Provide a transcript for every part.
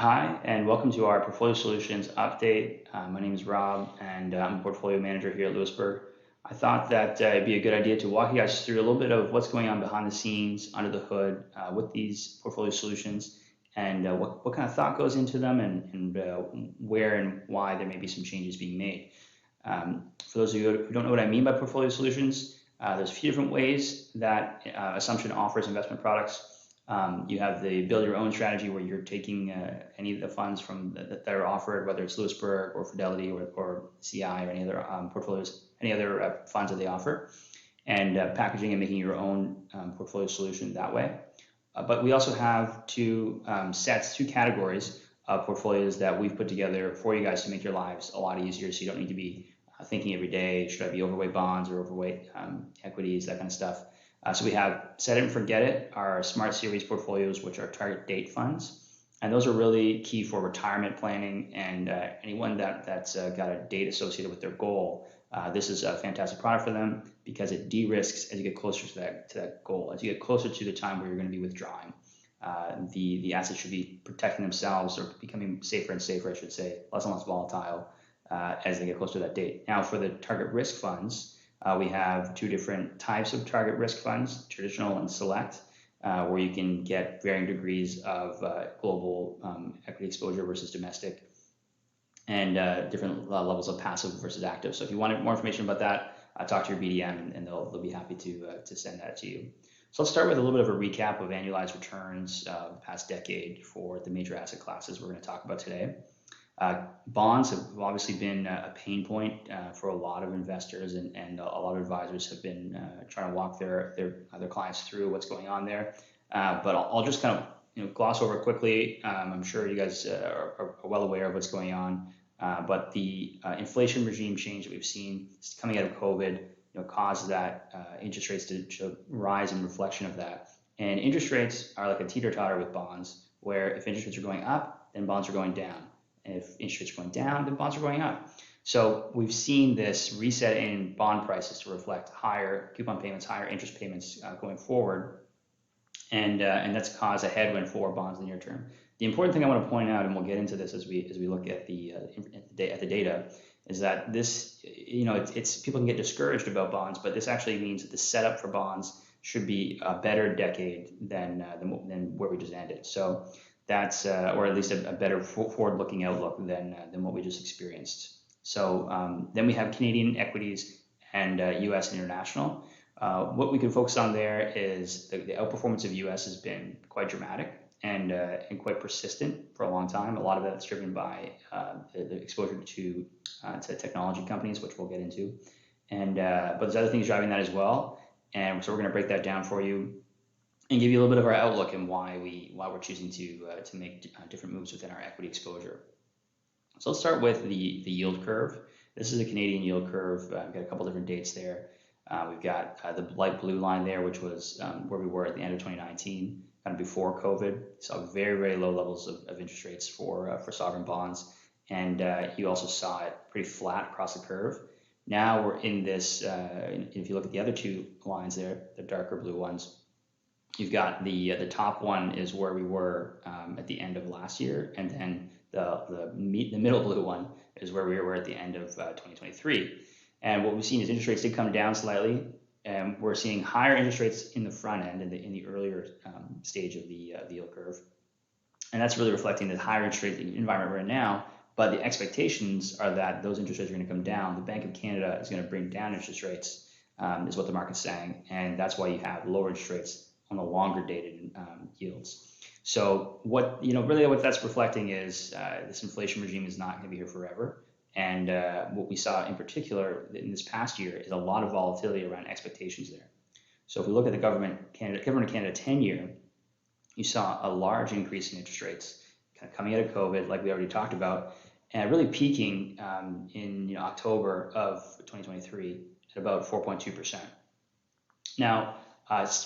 Hi, and welcome to our Portfolio Solutions update. My name is Rob, and I'm a portfolio manager here at Louisbourg. I thought that it'd be a good idea to walk you guys through a little bit of what's going on behind the scenes, under the hood, with these portfolio solutions, and what kind of thought goes into them, and where and why there may be some changes being made. For those of you who don't know what I mean by portfolio solutions, there's a few different ways that Assumption offers investment products. You have the build your own strategy where you're taking any of the funds that are offered, whether it's Louisbourg or Fidelity or CI or any other portfolios, any other funds that they offer, and packaging and making your own portfolio solution that way. But we also have two categories of portfolios that we've put together for you guys to make your lives a lot easier, so you don't need to be thinking every day, should I be overweight bonds or overweight equities, that kind of stuff. So we have Set It and Forget It, our Smart Series portfolios, which are target date funds. And those are really key for retirement planning and anyone that's got a date associated with their goal. This is a fantastic product for them because it de-risks as you get closer to that goal. As you get closer to the time where you're going to be withdrawing, the assets should be protecting themselves or becoming safer and safer, I should say, less and less volatile as they get closer to that date. Now, for the target risk funds, we have two different types of target risk funds, traditional and select, where you can get varying degrees of global equity exposure versus domestic, and different levels of passive versus active. So if you want more information about that, talk to your BDM and they'll be happy to send that to you. So let's start with a little bit of a recap of annualized returns the past decade for the major asset classes we're going to talk about today. Bonds have obviously been a pain point for a lot of investors, and a lot of advisors have been trying to walk their clients through what's going on there. But I'll just kind of gloss over quickly. I'm sure you guys are well aware of what's going on. But the inflation regime change that we've seen coming out of COVID, caused that interest rates to rise in reflection of that. And interest rates are like a teeter-totter with bonds, where if interest rates are going up, then bonds are going down. And if interest rates are going down, then bonds are going up. So we've seen this reset in bond prices to reflect higher coupon payments, higher interest payments going forward, and that's caused a headwind for bonds in the near term. The important thing I want to point out, and we'll get into this as we look at the data, is that this, it's people can get discouraged about bonds, but this actually means that the setup for bonds should be a better decade than where we just ended. So that's, or at least a better forward-looking outlook than what we just experienced. So then we have Canadian equities and U.S. and international. What we can focus on there is the outperformance of U.S. has been quite dramatic and quite persistent for a long time. A lot of that's driven by the exposure to technology companies, which we'll get into, but there's other things driving that as well. And so we're going to break that down for you and give you a little bit of our outlook and why we're choosing to make different moves within our equity exposure. So let's start with the yield curve. This is a Canadian yield curve. We've got a couple different dates there. We've got the light blue line there, which was where we were at the end of 2019, kind of before COVID. Saw very, very low levels of interest rates for sovereign bonds, and you also saw it pretty flat across the curve. Now we're in this. If you look at the other two lines there, the darker blue ones, you've got the top one is where we were at the end of last year, and then the middle blue one is where we were at the end of 2023. And what we've seen is interest rates did come down slightly, and we're seeing higher interest rates in the front end, in the earlier stage of the yield curve, and that's really reflecting the higher interest rate environment we're in now. But the expectations are that those interest rates are going to come down. The Bank of Canada is going to bring down interest rates, is what the market's saying, and that's why you have lower interest rates on the longer dated yields. So what that's reflecting is this inflation regime is not going to be here forever. And what we saw in particular in this past year is a lot of volatility around expectations there. So if we look at the Government of Canada 10-year, you saw a large increase in interest rates kind of coming out of COVID, like we already talked about, and really peaking in October of 2023 at about 4.2%. Now,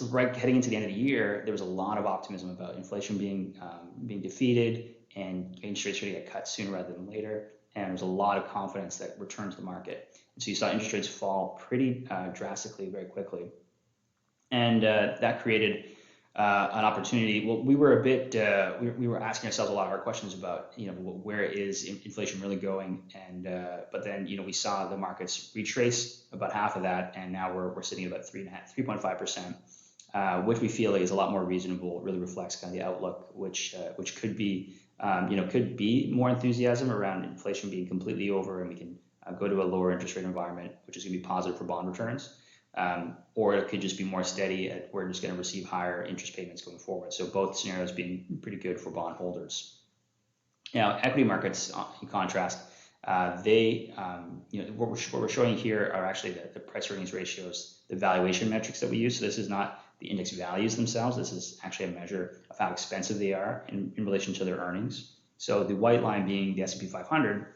right heading into the end of the year, there was a lot of optimism about inflation being defeated and interest rates going to get cut sooner rather than later. And there was a lot of confidence that returned to the market. And so you saw interest rates fall pretty drastically very quickly. And that created an opportunity. Well, we were a bit, we were asking ourselves a lot of our questions about, where is inflation really going? And, but then, we saw the markets retrace about half of that, and now we're sitting at about 3.5%, which we feel is a lot more reasonable. It really reflects kind of the outlook, which could be, could be more enthusiasm around inflation being completely over, and we can go to a lower interest rate environment, which is going to be positive for bond returns. Or it could just be more steady. We're just going to receive higher interest payments going forward. So both scenarios being pretty good for bond holders. Now, equity markets, in contrast, what we're showing here are actually the price earnings ratios, the valuation metrics that we use. So this is not the index values themselves. This is actually a measure of how expensive they are in relation to their earnings. So the white line being the S&P 500,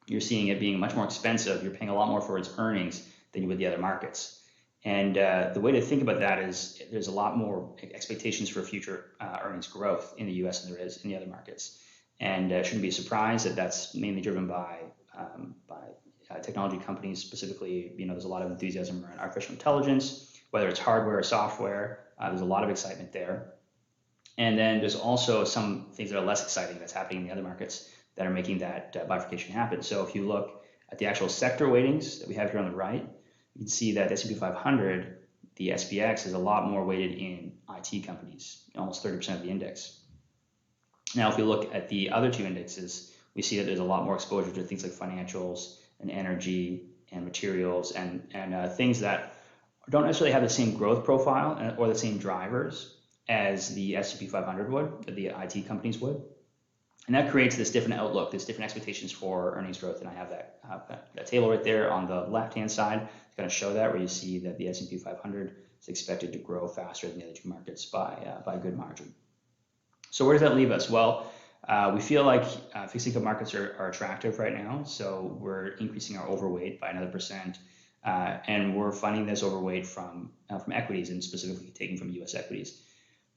you're seeing it being much more expensive. You're paying a lot more for its earnings than you would the other markets. And the way to think about that is there's a lot more expectations for future earnings growth in the U.S. than there is in the other markets. And it shouldn't be a surprise that that's mainly driven by technology companies specifically. There's a lot of enthusiasm around artificial intelligence, whether it's hardware or software. There's a lot of excitement there. And then there's also some things that are less exciting that's happening in the other markets that are making that bifurcation happen. So if you look at the actual sector weightings that we have here on the right, you can see that the S&P 500, the SPX, is a lot more weighted in IT companies, almost 30% of the index. Now, if you look at the other two indexes, we see that there's a lot more exposure to things like financials and energy and materials and things that don't necessarily have the same growth profile or the same drivers as the S&P 500 would, or the IT companies would. And that creates this different outlook, this different expectations for earnings growth. And I have that table right there on the left-hand side. It's going to show that, where you see that the S&P 500 is expected to grow faster than the other two markets by a good margin. So where does that leave us? Well, we feel like fixed income markets are attractive right now. So we're increasing our overweight by another %. And we're funding this overweight from equities, and specifically taking from U.S. equities.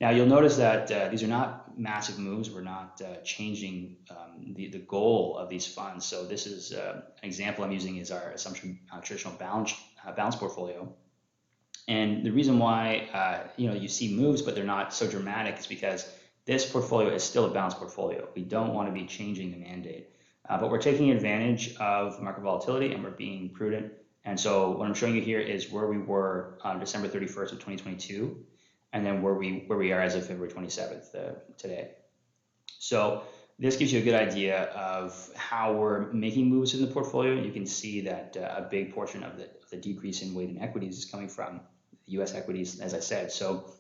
Now, you'll notice that these are not massive moves. We're not changing the goal of these funds. So this is an example I'm using is our assumption traditional balance portfolio. And the reason why you see moves, but they're not so dramatic, is because this portfolio is still a balanced portfolio. We don't want to be changing the mandate, but we're taking advantage of market volatility, and we're being prudent. And so what I'm showing you here is where we were on December 31st of 2022. And then where we are as of February 27th today. So this gives you a good idea of how we're making moves in the portfolio. You can see that a big portion of the decrease in weight in equities is coming from the U.S. equities, as I said. So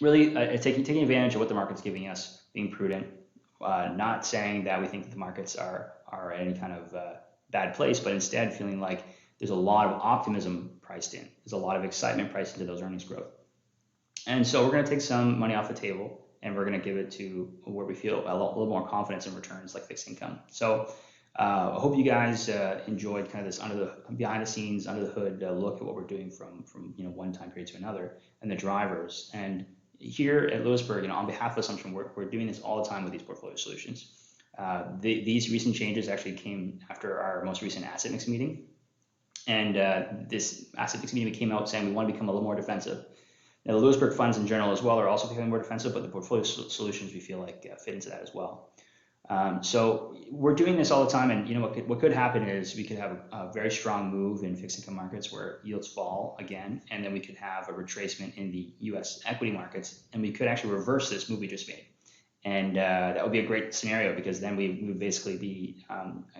really taking advantage of what the market's giving us, being prudent, not saying that we think that the markets are at any kind of bad place, but instead feeling like there's a lot of optimism priced in. There's a lot of excitement priced into those earnings growth. And so we're going to take some money off the table, and we're going to give it to where we feel a little more confidence in returns, like fixed income. So I hope you guys enjoyed kind of this behind the scenes, under the hood look at what we're doing from one time period to another, and the drivers. And here at Louisbourg, on behalf of Assumption, we're doing this all the time with these portfolio solutions. These recent changes actually came after our most recent asset mix meeting. And this asset mix meeting came out saying we want to become a little more defensive. Now, the Louisbourg funds in general as well are also becoming more defensive, but the portfolio solutions we feel like fit into that as well. So we're doing this all the time, and what could happen is we could have a very strong move in fixed income markets where yields fall again, and then we could have a retracement in the U.S. equity markets, and we could actually reverse this move we just made. And that would be a great scenario, because then we would basically be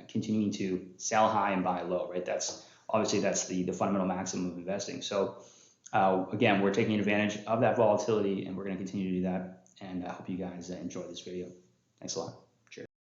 continuing to sell high and buy low, right? That's the fundamental maximum of investing. So again, we're taking advantage of that volatility, and we're going to continue to do that. And I hope you guys enjoy this video. Thanks a lot.